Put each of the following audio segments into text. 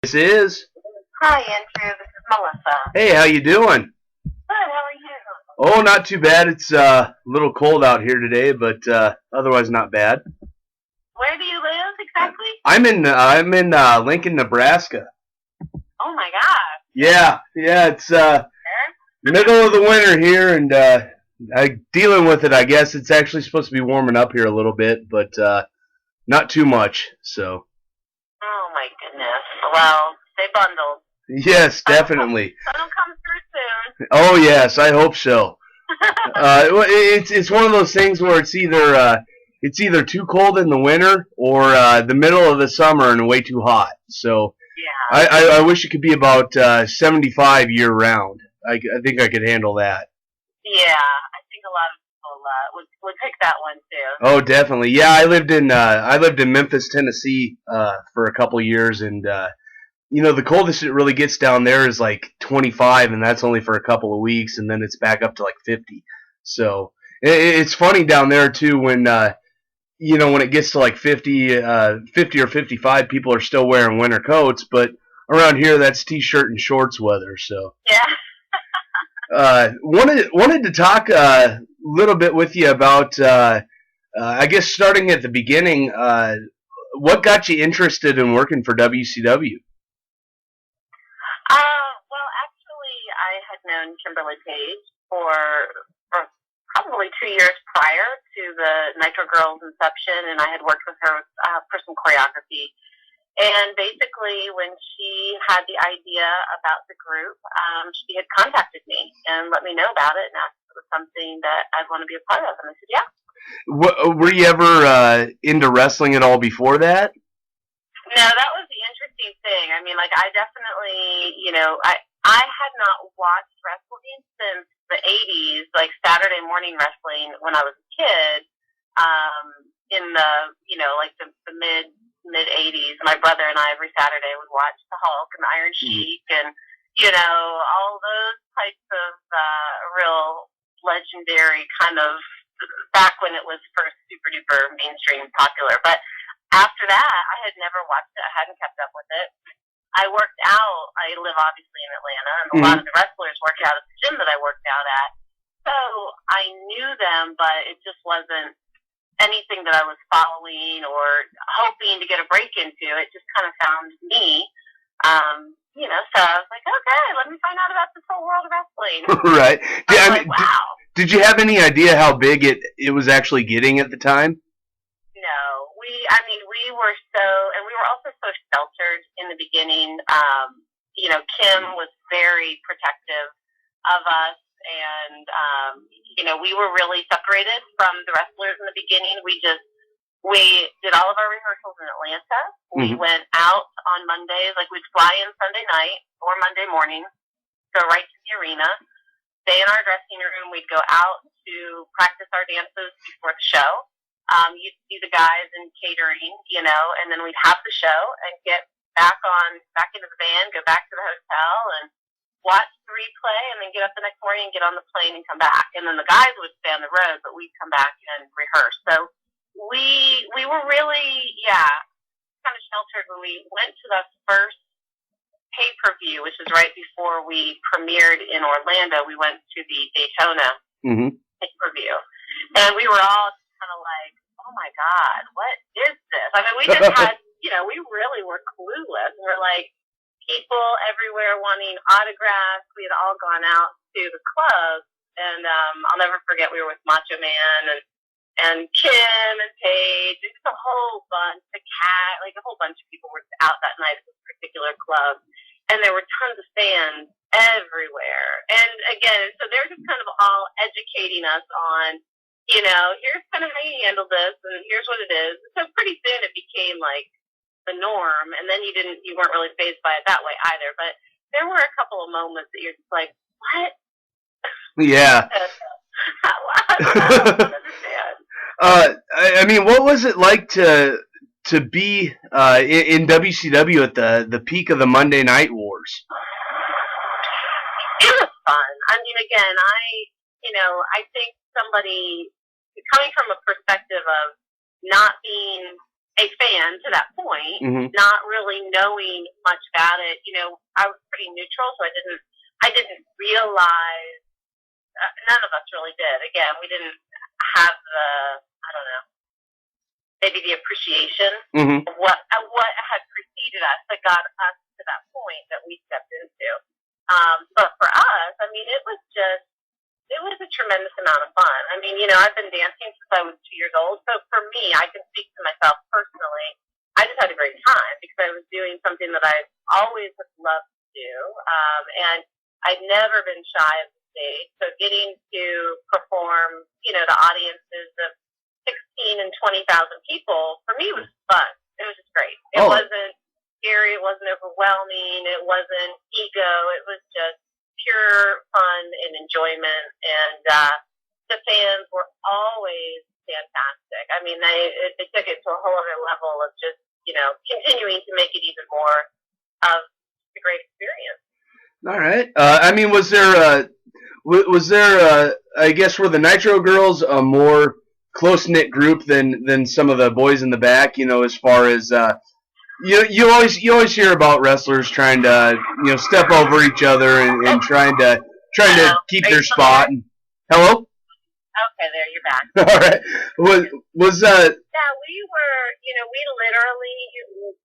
This is. Hi, Andrew. This is Melissa. Hey, how you doing? Good. How are you? Oh, not too bad. It's a little cold out here today, but otherwise not bad. Where do you live exactly? I'm in Lincoln, Nebraska. Oh my gosh. Yeah. It's There? middle of the winter here, and dealing with it. I guess it's actually supposed to be warming up here a little bit, but not too much. So. Oh my goodness. Well, stay bundled. Yes, definitely. That'll come through soon. Oh yes, I hope so. It's one of those things where it's either too cold in the winter or the middle of the summer and way too hot. So Yeah. I wish it could be about 75 year round. I think I could handle that. Yeah. I think a lot of people would pick that one too. Oh, definitely. Yeah, I lived in Memphis, Tennessee, for a couple years, and the coldest it really gets down there is like 25, and that's only for a couple of weeks, and then it's back up to like 50. So it's funny down there too when it gets to like 50 or 55, people are still wearing winter coats, but around here that's t-shirt and shorts weather. So wanted to talk a little bit with you about I guess starting at the beginning. What got you interested in working for WCW? Well, actually, I had known Kimberly Page for probably 2 years prior to the Nitro Girls inception, and I had worked with her for some choreography. And basically, when she had the idea about the group, she had contacted me and let me know about it and asked if it was something that I'd want to be a part of. And I said, yeah. Were you ever into wrestling at all before that? No, that was the interesting thing. I mean, like, I definitely, I had not watched wrestling since the 80s, like Saturday morning wrestling when I was a kid, in the, like the mid 80s. My brother and I every Saturday would watch the Hulk and the Iron Sheik and, all those types of real legendary kind of back when it was first super duper mainstream popular. But after that, I had never watched it. I hadn't kept up with it. I worked out. I live obviously in Atlanta, and a lot of the wrestlers worked out at the gym that I worked out at. So I knew them, but it just wasn't anything that I was following or hoping to get a break into. It just kind of found me. So I was like, okay, let me find out about this whole world of wrestling. Right. Wow. Did you have any idea how big it was actually getting at the time? No, we were and we were also so sheltered in the beginning. Kim was very protective of us, and we were really separated from the wrestlers in the beginning. We did all of our rehearsals in Atlanta. We went out on Mondays, like we'd fly in Sunday night or Monday morning, go right to the arena, stay in our dressing room. We'd go out to practice our dances before the show. You'd see the guys in catering, and then we'd have the show and get back into the van, go back to the hotel and watch the replay, and then get up the next morning and get on the plane and come back. And then the guys would stay on the road, but we'd come back and rehearse. So we were really, kind of sheltered when we went to the first pay-per-view, which is right before we premiered in Orlando. We went to the Daytona pay-per-view, and we were all kind of like, oh my God, what is this? I mean, we just had, we really were clueless. We're like, people everywhere wanting autographs. We had all gone out to the club, and I'll never forget, we were with Macho Man and Kim and Paige, and just a whole bunch, like a whole bunch of people were out that night at this particular club, and there were tons of fans everywhere. And again, so they're just kind of all educating us on, here's kind of how you handle this, and here's what it is. So pretty soon it became like the norm, and then you weren't really fazed by it that way either. But there were a couple of moments that you're just like, what? Yeah. I don't understand. I mean, what was it like to be in WCW at the peak of the Monday Night Wars? It was fun. I mean, again, I think somebody coming from a perspective of not being a fan to that point, Mm-hmm. not really knowing much about it. I was pretty neutral, so I didn't realize. None of us really did. Again, we didn't have the, I don't know, maybe the appreciation Mm-hmm. of what had preceded us that got us to that point that we stepped into. But for us, I mean, it was a tremendous amount of fun. I mean, I've been dancing since I was 2 years old, so for me, I can speak to myself personally. I just had a great time because I was doing something that I always have loved to do, and I'd never been shy of the stage. So getting to perform, to audiences of 16 and 20,000 people, for me was fun. It was just great. It wasn't scary. It wasn't overwhelming. It wasn't ego. It was just pure fun and enjoyment. And the fans were always fantastic. I mean, they took it to a whole other level of just, continuing to make it even more of a great experience. All right. I mean, was there, I guess, were the Nitro girls a more close-knit group than some of the boys in the back, as far as, you always hear about wrestlers trying to, step over each other and trying to keep their spot. And, hello? Okay, there, you're back. All right. Was Yeah, we were, we literally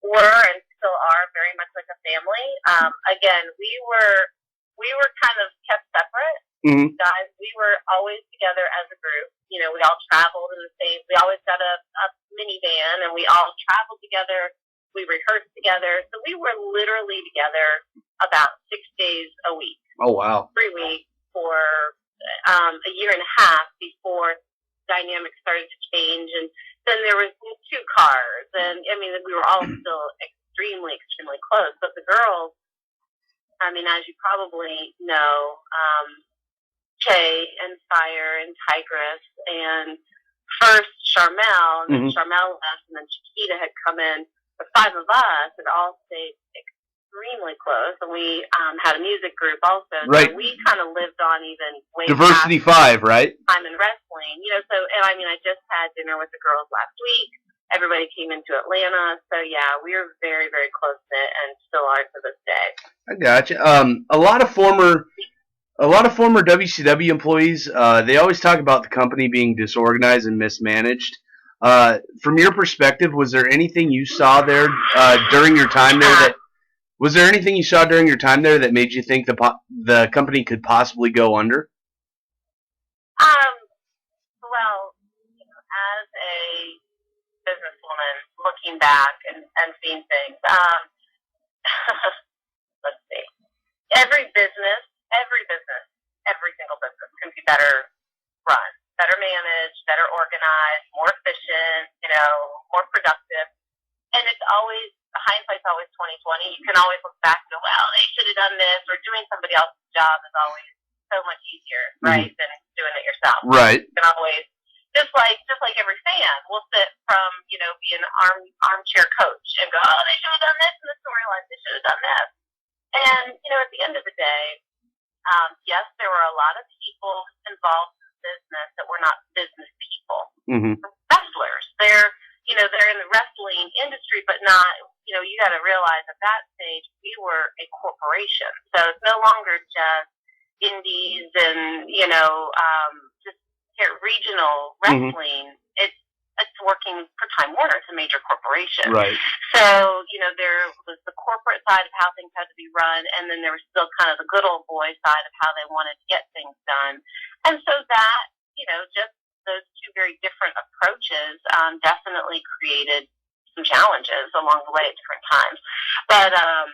were and still are very much like a family. Again, we were kind of kept separate. Mm-hmm. Guys, we were always together as a group. We all traveled in the same, we always got a minivan and we all traveled together. We rehearsed together. So we were literally together about 6 days a week. Oh, wow. 3 weeks for a year and a half before dynamics started to change. And then there was 2 cars. And, I mean, we were all still extremely, extremely close. But the girls, I mean, as you probably know, Kay and Fire and Tigress and first Charmel, and then Charmel left, and then Chiquita had come in. The 5 of us had all stayed extremely close, and we had a music group also. Right. So we kind of lived on even way Diversity 5, right? Time in wrestling, So, and I mean, I just had dinner with the girls last week. Everybody came into Atlanta, so yeah, we were very, very close knit, and still are to this day. I gotcha. A lot of former WCW employees, they always talk about the company being disorganized and mismanaged. From your perspective, was there anything you saw there during your time there that made you think the company could possibly go under? Well, as a businesswoman, looking back and seeing things, let's see. Every single business can be better run, better managed, better organized, more efficient, more productive. And it's always, hindsight's always 20/20. You can always look back and go, well, they should have done this, or doing somebody else's job is always so much easier, right, than doing it yourself. Right. You can always, just like every fan will sit from, be an armchair coach and go, oh, they should have done this in the storyline, they should have done this. And, at the end of the day, yes, there were a lot of people involved in the business that were not business people. Mm-hmm. Wrestlers. They're in the wrestling industry, but not, you got to realize at that stage we were a corporation. So it's no longer just indies and, just regional wrestling. It's working for Time Warner. It's a major corporation. Right. So, there was the corporate side of how things had to be run, and then there was still kind of the good old boy side of how they wanted to get things done. And so that, just those 2 very different approaches definitely created some challenges along the way at different times. But, I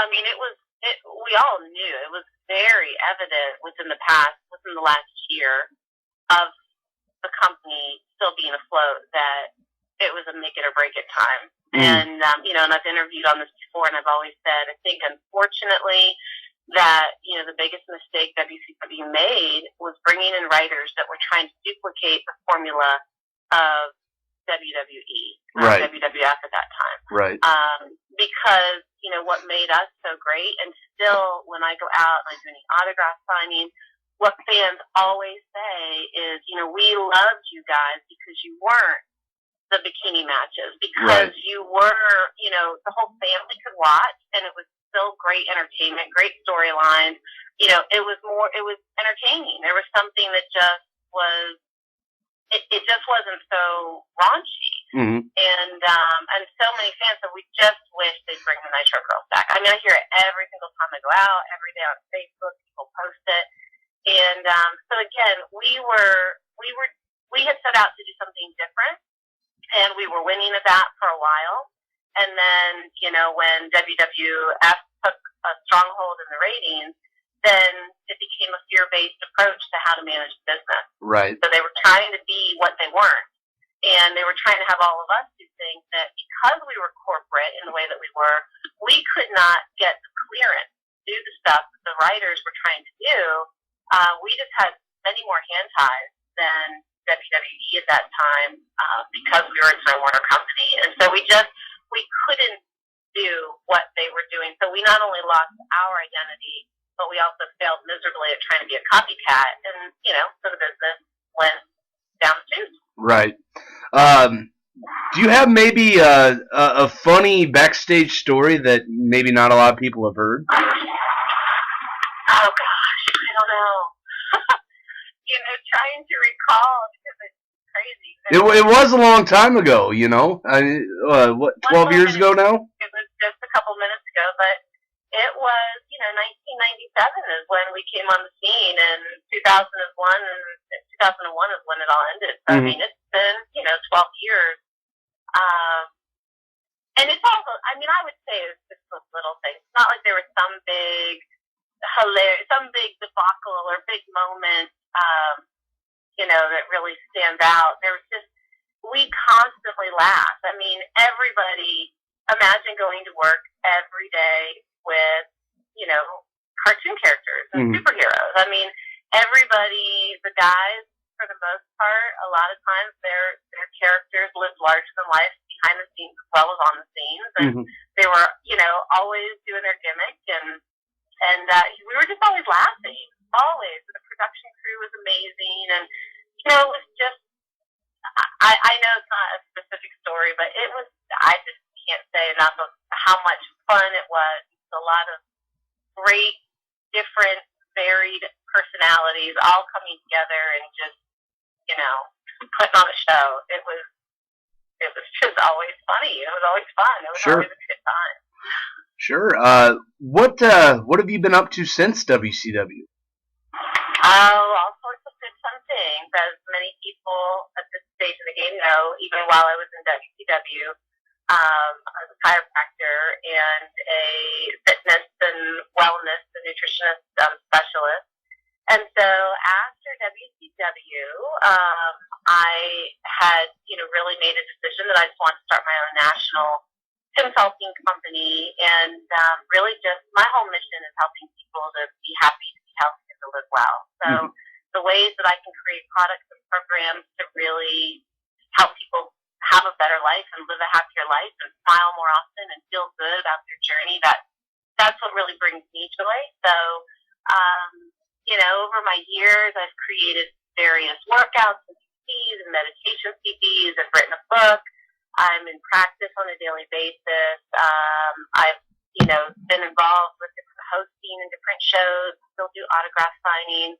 mean, we all knew, it was very evident within the last year of the company still being afloat that it was a make it or break it time. And, and I've interviewed on this before, and I've always said, I think, unfortunately, that, the biggest mistake WCW made was bringing in writers that were trying to duplicate the formula of WWE, right. WWF at that time. Right. Because, what made us so great, and still when I go out and I do any autograph signing, what fans always say is, we loved you guys because you weren't the bikini matches because you were, the whole family could watch, and it was still great entertainment, great storyline. It was entertaining. There was something that just was, it just wasn't so raunchy. Mm-hmm. And so many fans, so we just wish they'd bring the Nitro Girls back. I mean, I hear it every single time I go out, every day on Facebook, people post it. And so again, we had set out to do something different, and we were winning at that for a while. And then, when WWF took a stronghold in the ratings, then it became a fear-based approach to how to manage the business. Right. So they were trying to be what they weren't. And they were trying to have all of us do things that, because we were corporate in the way that we were, we could not get the clearance to do the stuff that the writers were trying to do. We just had many more hand ties than WWE at that time because we were a Time Warner company. And so we couldn't do what they were doing. So we not only lost our identity, but we also failed miserably at trying to be a copycat. And, so the business went down the tubes. Right. Do you have maybe a funny backstage story that maybe not a lot of people have heard? Oh, gosh, I don't know. Trying to recall because it's crazy. It was a long time ago, what, 12 years ago now? It was just a couple minutes ago, but it was, 1997 is when we came on the scene, and 2001 is when it all ended. So, I mean, it's been, 12 years. And it's also, I would say it's just those little things. It's not like there was some big debacle or big moment, that really stands out. There was just, we constantly laugh. I mean, everybody, imagine going to work every day with, cartoon characters and superheroes. I mean, everybody, the guys, for the most part, a lot of times their characters lived larger than life behind the scenes as well as on the scenes, and they were, always doing their gimmick, and we were just always laughing, always. The production crew was amazing, and it was just, I know it's not a specific story, but it was, I just can't say enough of how much fun it was. It's a lot of great, different, varied personalities all coming together and just, putting on a show. It was just always funny. It was always fun. It was always a good time. Sure. What have you been up to since WCW? Oh, all sorts of good fun things. As many people at this stage of the game know, even while I was in WCW, I was a chiropractor and a fitness and wellness and nutritionist specialist. And so after WCW, I had, really made a decision that I just wanted to start my own national consulting company, and really just my whole mission is helping people to be happy, to be healthy, and to live well. So the ways that I can create products and programs to really help people have a better life and live a happier life and smile more often and feel good about their journey, that's what really brings me joy. So, over my years, I've created various workouts and CDs and meditation CDs. I've written a book. I'm in practice on a daily basis. I've, been involved with different hosting and different shows, still do autograph signings.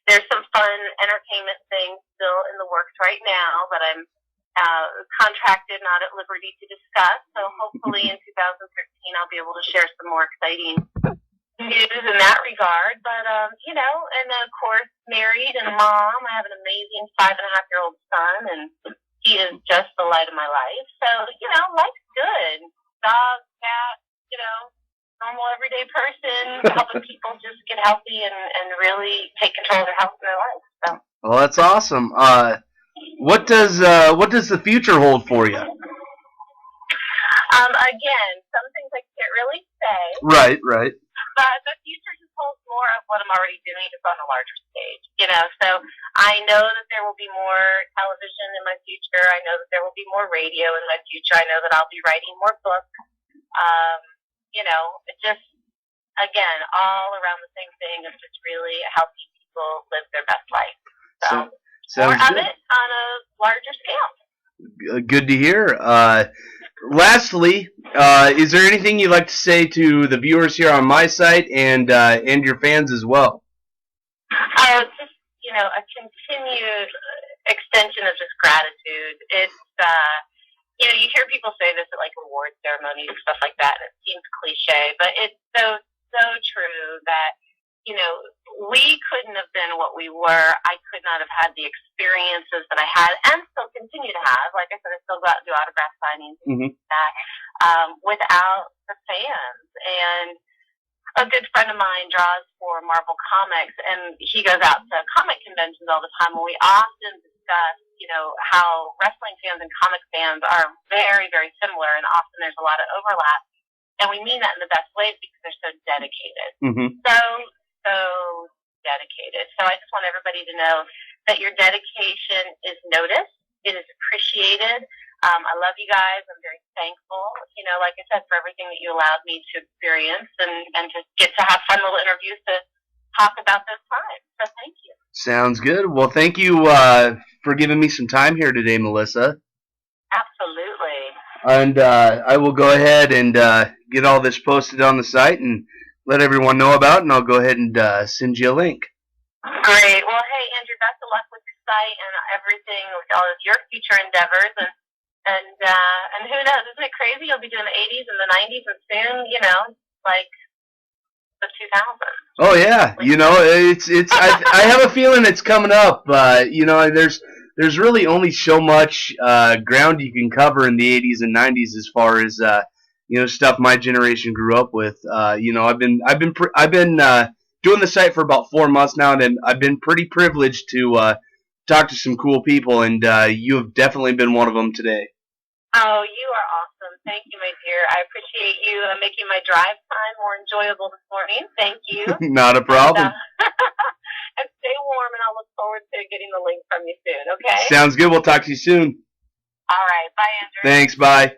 There's some fun entertainment things still in the works right now, but I'm contracted, not at liberty to discuss. So hopefully in 2013 I'll be able to share some more exciting news in that regard. But, and then of course married and a mom. I have an amazing 5.5-year-old son, and he is just the light of my life. So, life's good. Dog, cat, normal everyday person, helping people just get healthy and really take control of their health and their life. So. Well, that's awesome. What does the future hold for you? Again, some things I can't really say. Right. But the future just holds more of what I'm already doing, just on a larger stage. So I know that there will be more television in my future. I know that there will be more radio in my future. I know that I'll be writing more books. Just, again, all around the same thing of just really helping people live their best life. So more of it on a larger scale. Good to hear. Lastly, is there anything you'd like to say to the viewers here on my site and your fans as well? Just, a continued extension of just gratitude. It's, you hear people say this at like award ceremonies and stuff like that, and it seems cliche, but it's so true that, we couldn't have been what we were. I could not have had the experiences that I had and still continue to have. Like I said, I still go out and do autograph signings and that, without the fans. And a good friend of mine draws for Marvel Comics, and he goes out to comic conventions all the time, and we often discuss, how wrestling fans and comic fans are very, very similar, and often there's a lot of overlap. And we mean that in the best ways because they're so dedicated. So dedicated. So I just want everybody to know that your dedication is noticed. It is appreciated. I love you guys. I'm very thankful, like I said, for everything that you allowed me to experience and just get to have fun little interviews to talk about those times. So thank you. Sounds good. Well, thank you for giving me some time here today, Melissa. Absolutely. And I will go ahead and get all this posted on the site and let everyone know about it, and I'll go ahead and send you a link. Great. Well, hey, Andrew, best of luck with your site and everything with all of your future endeavors. And who knows? Isn't it crazy? You'll be doing the 80s and the 90s and soon, like the 2000s. Oh yeah, it's I have a feeling it's coming up. There's really only so much ground you can cover in the 80s and 90s as far as stuff my generation grew up with. I've been doing the site for about 4 months now, and I've been pretty privileged to talk to some cool people, and you have definitely been one of them today. Oh, you are awesome. Thank you, my dear. I appreciate you making my drive time more enjoyable this morning. Thank you. Not a problem. And stay warm, and I'll look forward to getting the link from you soon, okay? Sounds good. We'll talk to you soon. All right. Bye, Andrew. Thanks. Bye.